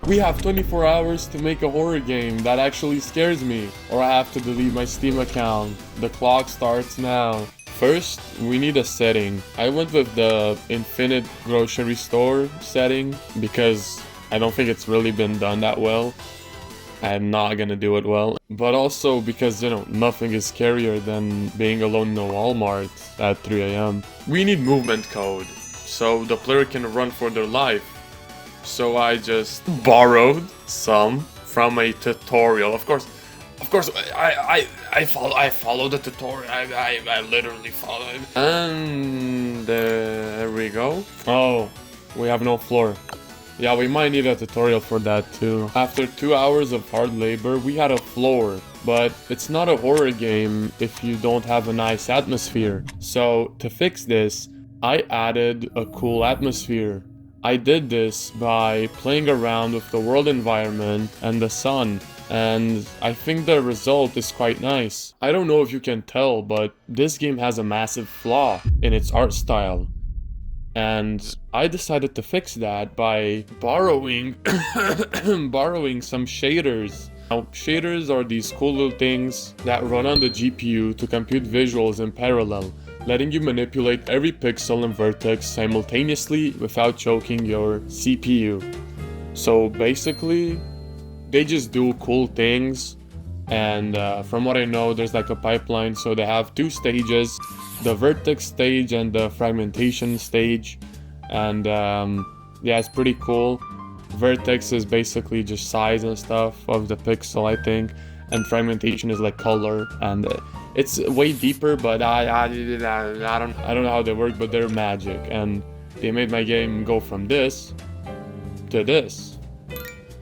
We have 24 hours to make a horror game that actually scares me, or I have to delete my Steam account. The clock starts now. First, we need a setting. I went with the infinite grocery store setting because I don't think it's really been done that well. I'm not gonna do it well. But also because, nothing is scarier than being alone in a Walmart at 3 a.m. We need movement code, so the player can run for their life. So I just borrowed some from a tutorial. Of course, I follow the tutorial. I literally follow it. And there we go. Oh, we have no floor. Yeah, we might need a tutorial for that too. After 2 hours of hard labor, we had a floor. But it's not a horror game if you don't have a nice atmosphere. So to fix this, I added a cool atmosphere. I did this by playing around with the world environment and the sun, and I think the result is quite nice. I don't know if you can tell, but this game has a massive flaw in its art style. And I decided to fix that by borrowing borrowing some shaders. Now, shaders are these cool little things that run on the GPU to compute visuals in parallel, letting you manipulate every pixel and vertex simultaneously without choking your CPU. So basically, they just do cool things, and from what I know, there's like a pipeline, so they have 2 stages, the vertex stage and the fragmentation stage, and yeah, it's pretty cool. Vertex is basically just size and stuff of the pixel, I think, and fragmentation is like color, and it's way deeper, but I don't know how they work, but they're magic, and they made my game go from this to this.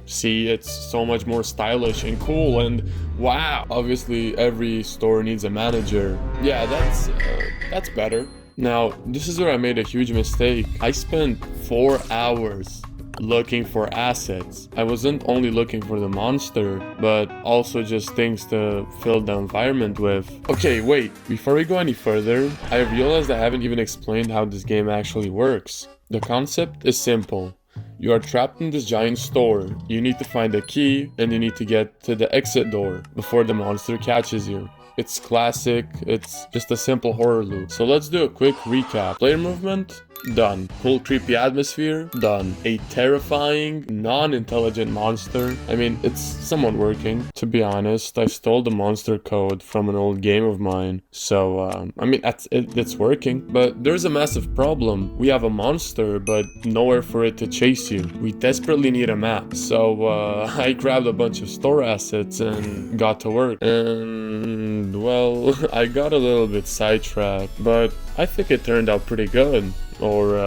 See, it's so much more stylish and cool, and wow. Obviously, every store needs a manager. Yeah, that's better. Now, this is where I made a huge mistake. I spent 4 hours looking for assets. I wasn't only looking for the monster, but also just things to fill the environment with. Okay, wait, before we go any further, I realized I haven't even explained how this game actually works. The concept is simple. You are trapped in this giant store. You need to find a key, and you need to get to the exit door before the monster catches you. It's classic, it's just a simple horror loop. So let's do a quick recap. Player movement? Done. Cool creepy atmosphere? Done. A terrifying, non-intelligent monster? I mean, it's somewhat working. To be honest, I stole the monster code from an old game of mine. So, I mean, it's working. But there's a massive problem. We have a monster, but nowhere for it to chase you. We desperately need a map. So, I grabbed a bunch of store assets and got to work. And, well, I got a little bit sidetracked, but I think it turned out pretty good. Or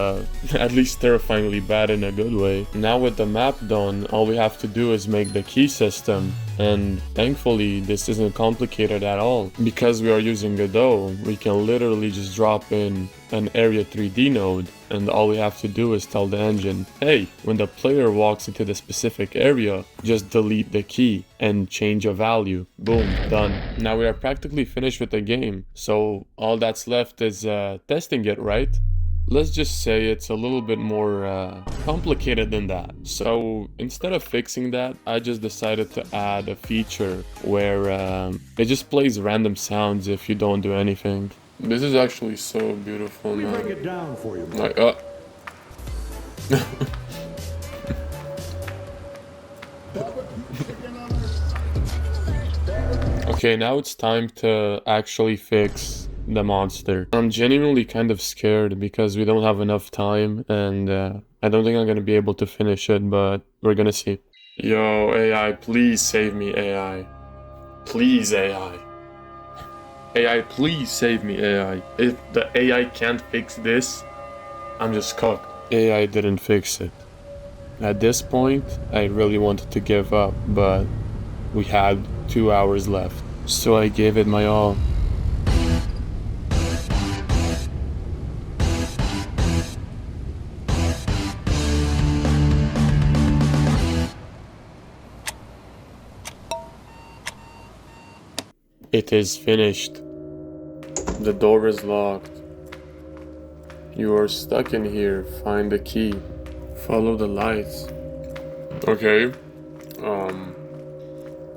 at least terrifyingly bad in a good way. Now with the map done, all we have to do is make the key system, and thankfully this isn't complicated at all. Because we are using Godot, we can literally just drop in an area 3D node, and all we have to do is tell the engine, hey, when the player walks into the specific area, just delete the key and change a value. Boom, done. Now we are practically finished with the game, so all that's left is testing it, right? Let's just say it's a little bit more complicated than that. So instead of fixing that, I just decided to add a feature where it just plays random sounds if you don't do anything. This is actually so beautiful, man. Bring it down for you. Like, okay, now it's time to actually fix the monster. I'm genuinely kind of scared because we don't have enough time, and I don't think I'm gonna be able to finish it, but we're gonna see. Yo, AI, please save me, AI. Please, AI. AI, please save me, AI. If the AI can't fix this, I'm just cooked. AI didn't fix it. At this point, I really wanted to give up, but we had 2 hours left, so I gave it my all. It is finished. The door is locked. You are stuck in here. Find the key. Follow the lights. Okay.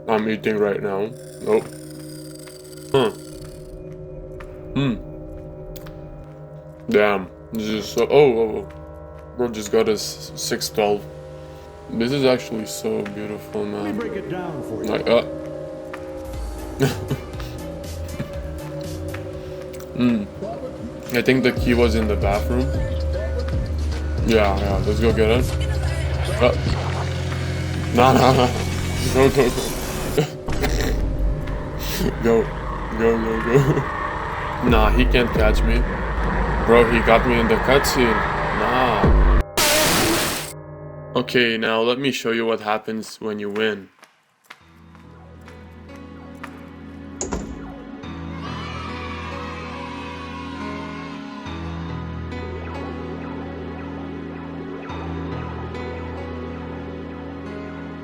I'm eating right now. Nope. Huh. Damn. This is so. Oh. Bro just got a 612. This is actually so beautiful, man. Let me break it down for you. Like, I think the key was in the bathroom. Yeah, let's go get it. No. Go. Go. Nah, he can't catch me. Bro, he got me in the cutscene. Nah. Okay, now let me show you what happens when you win.